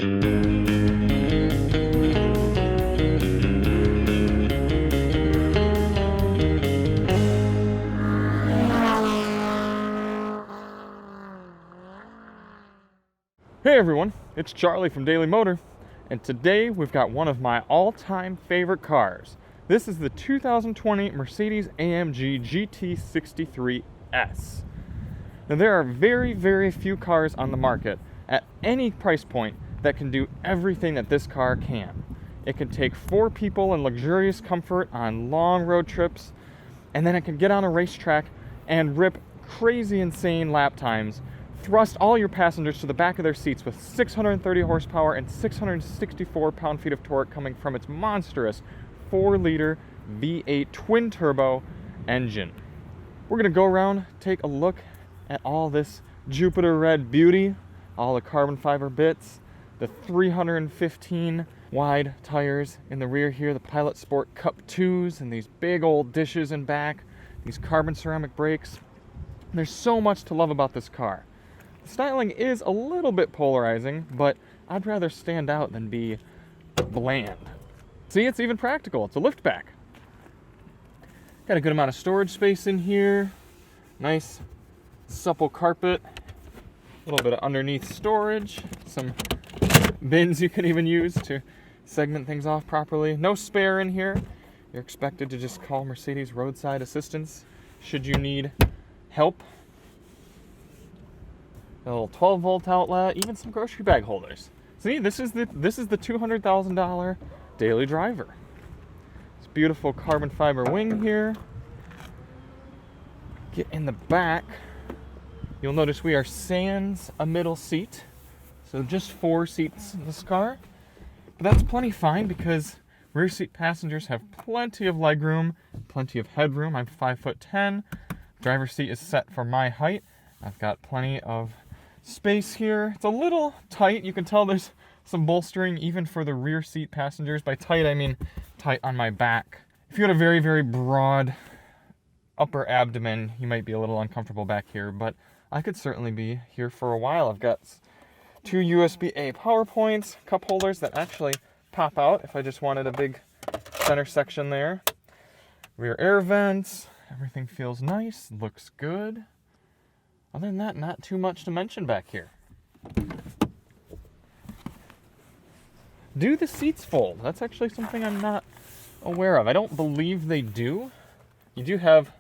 Hey everyone, it's Charlie from Daily Motor, and today we've got one of my all-time favorite cars. This is the 2020 Mercedes-AMG GT63S. Now there are very, very few cars on the market at any price point that can do everything that this car can. It can take 4 people in luxurious comfort on long road trips, and then it can get on a racetrack and rip crazy insane lap times, thrust all your passengers to the back of their seats with 630 horsepower and 664 pound-feet of torque coming from its monstrous 4-liter V8 twin-turbo engine. We're going to go around, take a look at all this Jupiter red beauty, all the carbon fiber bits, the 315 wide tires in the rear here, the Pilot Sport Cup 2s, and these big old dishes in back, these carbon ceramic brakes. There's so much to love about this car. The styling is a little bit polarizing, but I'd rather stand out than be bland. See, it's even practical. It's a liftback. Got a good amount of storage space in here. Nice supple carpet. A little bit of underneath storage. Some bins you can even use to segment things off properly. No spare in here. You're expected to just call Mercedes roadside assistance should you need help. A little 12-volt outlet, even some grocery bag holders. See, this is the $200,000 daily driver. This beautiful carbon fiber wing here. Get in the back. You'll notice we are sans a middle seat, so just 4 seats in this car. But that's plenty fine because rear seat passengers have plenty of legroom, plenty of headroom. I'm 5'10". Driver's seat is set for my height. I've got plenty of space here. It's a little tight. You can tell there's some bolstering even for the rear seat passengers. By tight, I mean tight on my back. If you had a very, very broad upper abdomen, you might be a little uncomfortable back here, but I could certainly be here for a while. I've got 2 USB-A power points, cup holders that actually pop out if I just wanted a big center section there. Rear air vents. Everything feels nice, looks good. Other than that, not too much to mention back here. Do the seats fold? That's actually something I'm not aware of. I don't believe they do. You do have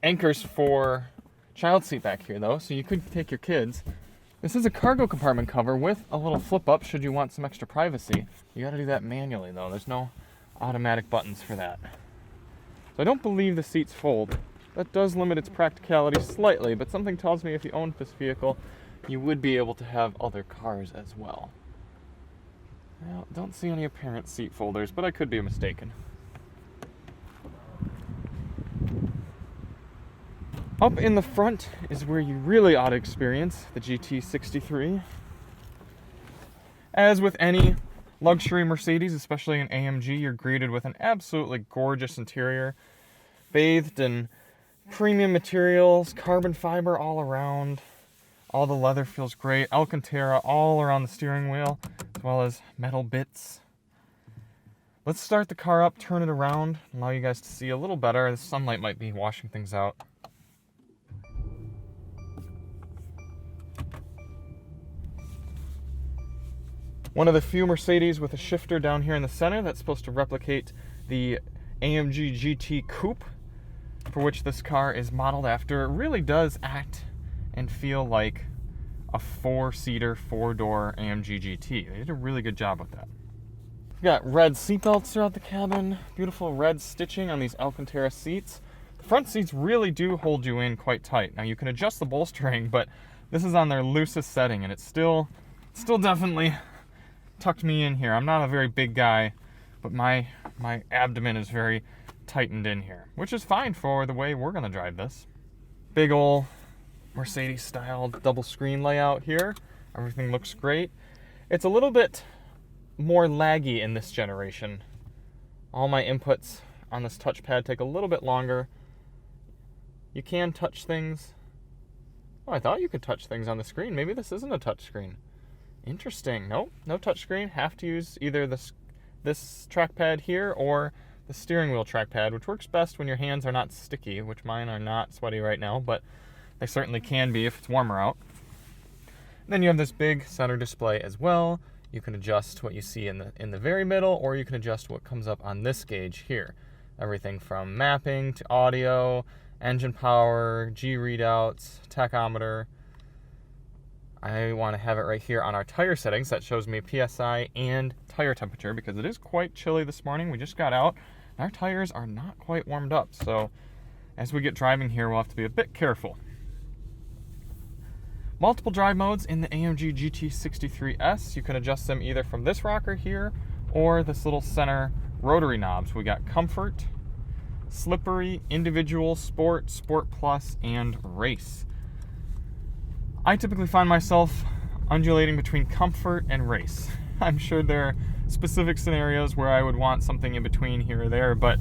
anchors for child seat back here, though, so you could take your kids. This is a cargo compartment cover with a little flip up should you want some extra privacy. You got to do that manually, though. There's no automatic buttons for that. So I don't believe the seats fold. That does limit its practicality slightly, but something tells me if you owned this vehicle, you would be able to have other cars as well. Well, don't see any apparent seat folders, but I could be mistaken. Up in the front is where you really ought to experience the GT63. As with any luxury Mercedes, especially an AMG, you're greeted with an absolutely gorgeous interior, bathed in premium materials, carbon fiber all around. All the leather feels great. Alcantara all around the steering wheel, as well as metal bits. Let's start the car up, turn it around, allow you guys to see a little better. The sunlight might be washing things out. One of the few Mercedes with a shifter down here in the center that's supposed to replicate the AMG GT Coupe, for which this car is modeled after. It really does act and feel like a 4-seater, 4-door AMG GT. They did a really good job with that. We've got red seatbelts throughout the cabin, beautiful red stitching on these Alcantara seats. The front seats really do hold you in quite tight. Now you can adjust the bolstering, but this is on their loosest setting, and it's still definitely tucked me in here. I'm not a very big guy, but my abdomen is very tightened in here, which is fine for the way we're gonna drive this. Big ol' Mercedes style double screen layout here. Everything looks great. It's a little bit more laggy in this generation. All my inputs on this touchpad take a little bit longer. You can touch things. Oh, I thought you could touch things on the screen. Maybe this isn't a touch screen. Interesting. Nope, no touchscreen. Have to use either this trackpad here or the steering wheel trackpad, which works best when your hands are not sticky, which mine are not sweaty right now, but they certainly can be if it's warmer out. Then you have this big center display as well. You can adjust what you see in the very middle, or you can adjust what comes up on this gauge here. Everything from mapping to audio, engine power, G readouts, tachometer. I want to have it right here on our tire settings. That shows me PSI and tire temperature because it is quite chilly this morning. We just got out. Our tires are not quite warmed up, so as we get driving here, we'll have to be a bit careful. Multiple drive modes in the AMG GT63S. You can adjust them either from this rocker here or this little center rotary knobs. We got Comfort, Slippery, Individual, Sport, Sport Plus, and Race. I typically find myself undulating between Comfort and Race. I'm sure there are specific scenarios where I would want something in between here or there, but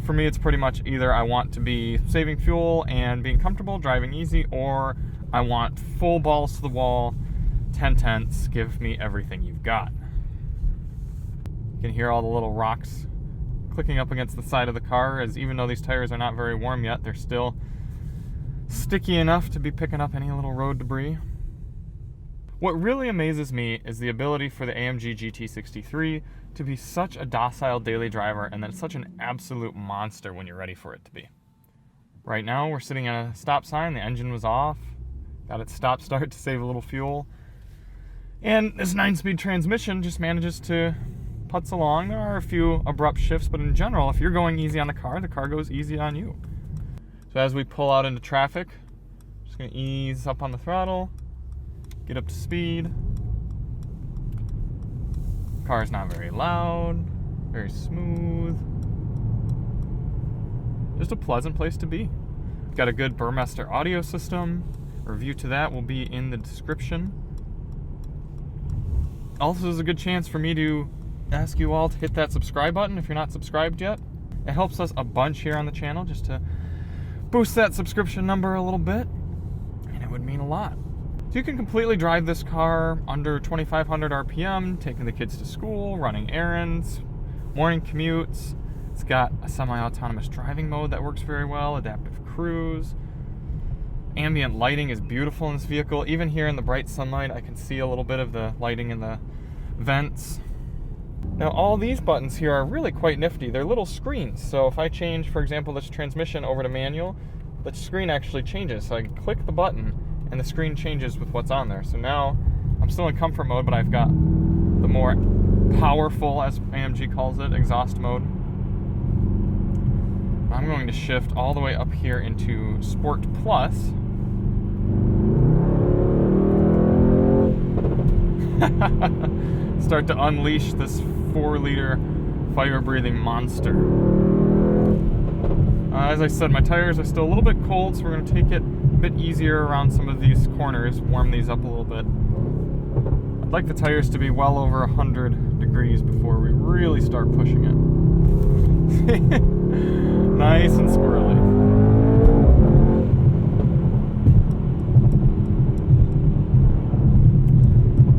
for me it's pretty much either I want to be saving fuel and being comfortable, driving easy, or I want full balls to the wall, 10 tenths, give me everything you've got. You can hear all the little rocks clicking up against the side of the car, as even though these tires are not very warm yet, they're still sticky enough to be picking up any little road debris. What really amazes me is the ability for the AMG GT63 to be such a docile daily driver and then such an absolute monster when you're ready for it to be. Right now we're sitting at a stop sign, the engine was off, got it stop start to save a little fuel, and this 9-speed transmission just manages to putz along. There are a few abrupt shifts, but in general, if you're going easy on the car goes easy on you. So as we pull out into traffic, just going to ease up on the throttle, get up to speed. Car is not very loud, very smooth. Just a pleasant place to be. Got a good Burmester audio system. A review to that will be in the description. Also, there's a good chance for me to ask you all to hit that subscribe button if you're not subscribed yet. It helps us a bunch here on the channel just to boost that subscription number a little bit, and it would mean a lot. So you can completely drive this car under 2,500 RPM, taking the kids to school, running errands, morning commutes. It's got a semi-autonomous driving mode that works very well, adaptive cruise. Ambient lighting is beautiful in this vehicle. Even here in the bright sunlight, I can see a little bit of the lighting in the vents. Now, all these buttons here are really quite nifty. They're little screens, so if I change, for example, this transmission over to manual, the screen actually changes. So I can click the button, and the screen changes with what's on there. So now, I'm still in comfort mode, but I've got the more powerful, as AMG calls it, exhaust mode. I'm going to shift all the way up here into Sport Plus. Start to unleash this 4-liter fire-breathing monster. As I said, my tires are still a little bit cold, so we're going to take it a bit easier around some of these corners, warm these up a little bit. I'd like the tires to be well over 100 degrees before we really start pushing it. Nice and squirrely.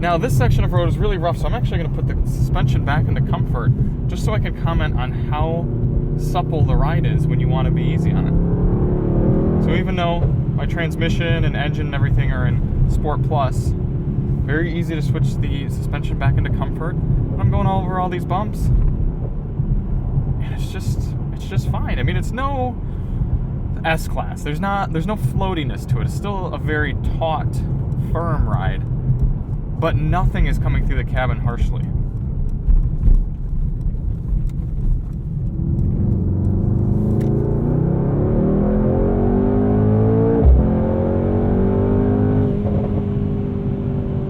Now this section of road is really rough, so I'm actually going to put the suspension back into comfort just so I can comment on how supple the ride is when you want to be easy on it. So even though my transmission and engine and everything are in Sport Plus, very easy to switch the suspension back into comfort. And I'm going over all these bumps, and it's just fine. I mean, it's no S-Class. There's no floatiness to it. It's still a very taut, firm ride. But nothing is coming through the cabin harshly.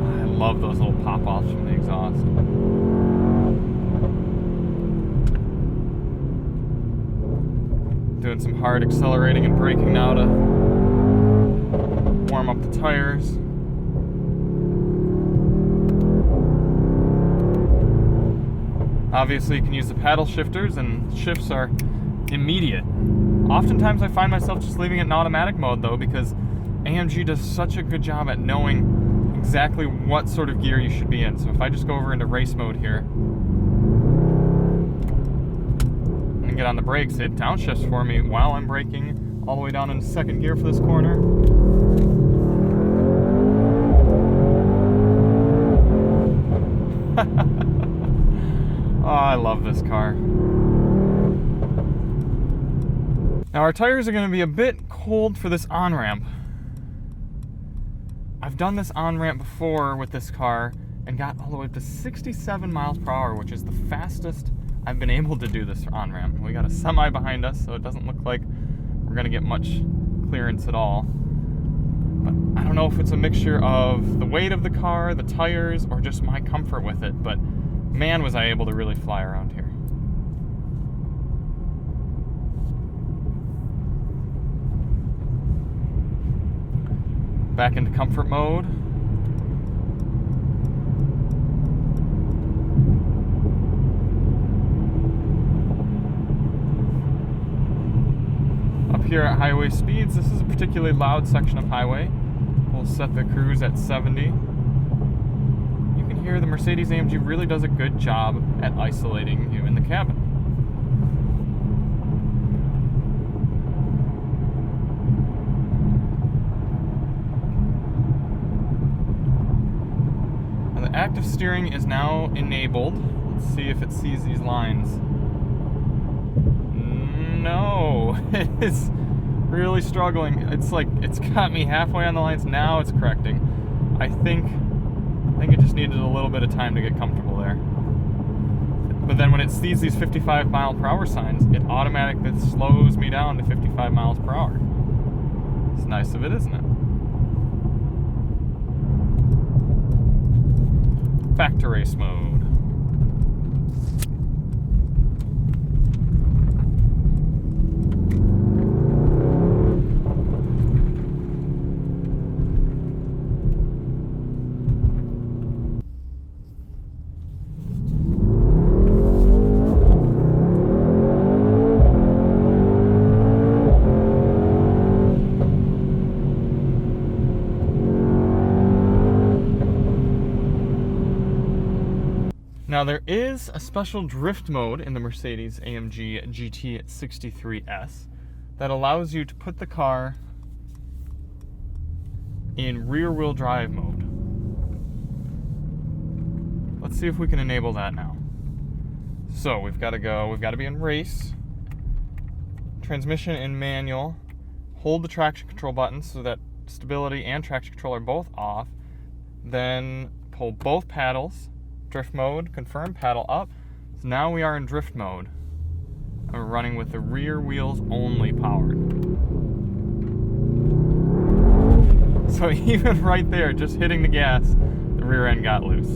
I love those little pop-offs from the exhaust. Doing some hard accelerating and braking now to warm up the tires. Obviously, you can use the paddle shifters, and shifts are immediate. Oftentimes, I find myself just leaving it in automatic mode, though, because AMG does such a good job at knowing exactly what sort of gear you should be in. So if I just go over into race mode here and get on the brakes, it downshifts for me while I'm braking all the way down into second gear for this corner. Oh, I love this car. Now our tires are going to be a bit cold for this on-ramp. I've done this on-ramp before with this car and got all the way up to 67 miles per hour, which is the fastest I've been able to do this on-ramp. We got a semi behind us, so it doesn't look like we're going to get much clearance at all. But I don't know if it's a mixture of the weight of the car, the tires, or just my comfort with it, but man, was I able to really fly around here. Back into comfort mode. Up here at highway speeds, this is a particularly loud section of highway. We'll set the cruise at 70. You can hear the Mercedes-AMG really does a good job at isolating you in the cabin. Active steering is now enabled. Let's see if it sees these lines. No, it is really struggling. It's like it's got me halfway on the lines. Now it's correcting. I think it just needed a little bit of time to get comfortable there. But then when it sees these 55 mile per hour signs, it automatically slows me down to 55 miles per hour. It's nice of it, isn't it? Back to race mode. Now there is a special drift mode in the Mercedes-AMG GT63S that allows you to put the car in rear-wheel drive mode. Let's see if we can enable that now. So we've got to be in race, transmission in manual, hold the traction control button so that stability and traction control are both off, then pull both paddles. Drift mode, confirm, paddle up. So now we are in drift mode. And we're running with the rear wheels only powered. So even right there, just hitting the gas, the rear end got loose.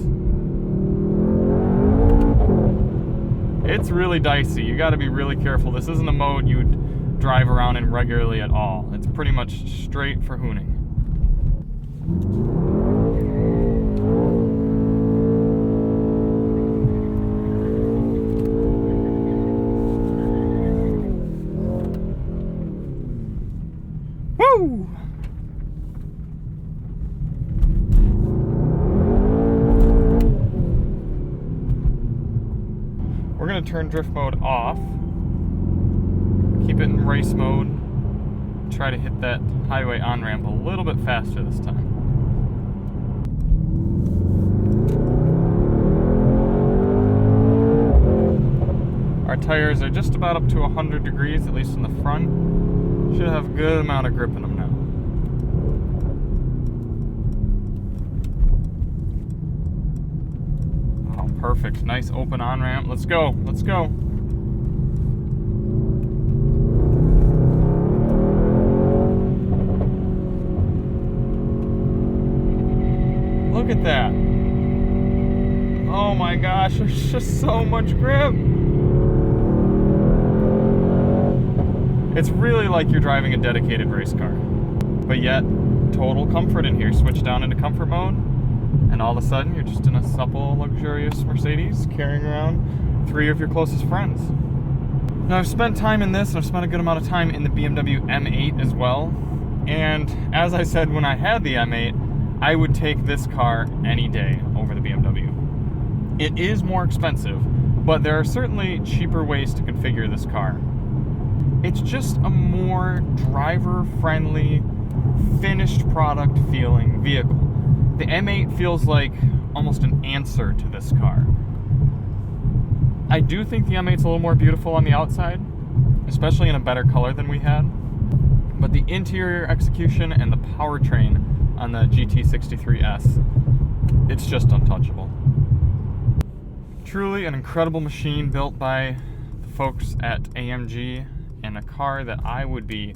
It's really dicey. You got to be really careful. This isn't a mode you'd drive around in regularly at all. It's pretty much straight for hooning. Woo! We're going to turn drift mode off, keep it in race mode, try to hit that highway on-ramp a little bit faster this time. Our tires are just about up to 100 degrees, at least in the front. Should have a good amount of grip in them now. Oh, perfect. Nice open on-ramp. Let's go. Let's go. Look at that. Oh my gosh, there's just so much grip. It's really like you're driving a dedicated race car, but yet total comfort in here. Switch down into comfort mode, and all of a sudden you're just in a supple, luxurious Mercedes carrying around 3 of your closest friends. Now I've spent time in this, and I've spent a good amount of time in the BMW M8 as well, and as I said when I had the M8, I would take this car any day over the BMW. It is more expensive, but there are certainly cheaper ways to configure this car. It's just a more driver-friendly, finished product feeling vehicle. The M8 feels like almost an answer to this car. I do think the M8's a little more beautiful on the outside, especially in a better color than we had. But the interior execution and the powertrain on the GT63S, it's just untouchable. Truly an incredible machine built by the folks at AMG, and a car that I would be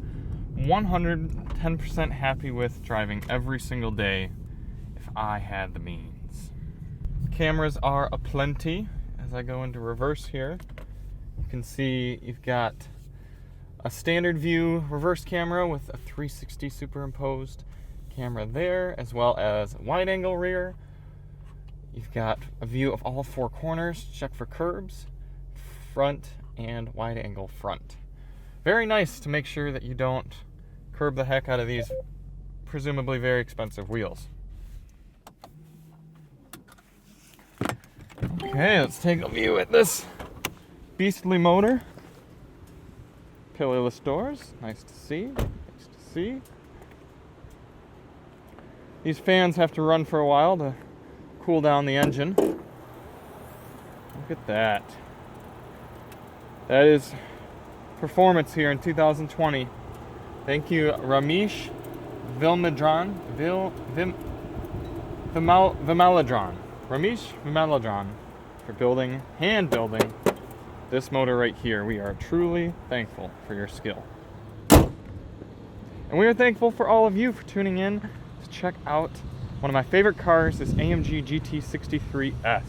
110% happy with driving every single day if I had the means. Cameras are aplenty. As I go into reverse here, you can see you've got a standard view reverse camera with a 360 superimposed camera there, as well as wide angle rear. You've got a view of all four corners, check for curbs, front, and wide angle front. Very nice to make sure that you don't curb the heck out of these presumably very expensive wheels. Okay, let's take a view at this beastly motor. Pillarless doors, nice to see, nice to see. These fans have to run for a while to cool down the engine. Look at that. That is performance here in 2020. Thank you, Ramesh Vimaladran. Ramesh Vimaladran for hand building this motor right here. We are truly thankful for your skill. And we are thankful for all of you for tuning in to check out one of my favorite cars, this AMG GT63S.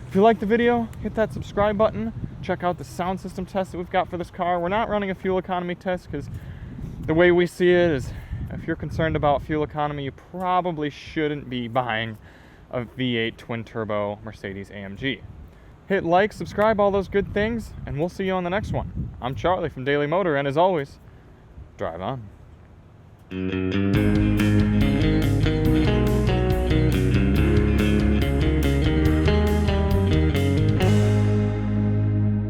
If you liked the video, hit that subscribe button. Check out the sound system test that we've got for this car. We're not running a fuel economy test because the way we see it is, if you're concerned about fuel economy, you probably shouldn't be buying a V8 twin-turbo Mercedes-AMG. Hit like, subscribe, all those good things, and we'll see you on the next one. I'm Charlie from Daily Motor, and as always, drive on.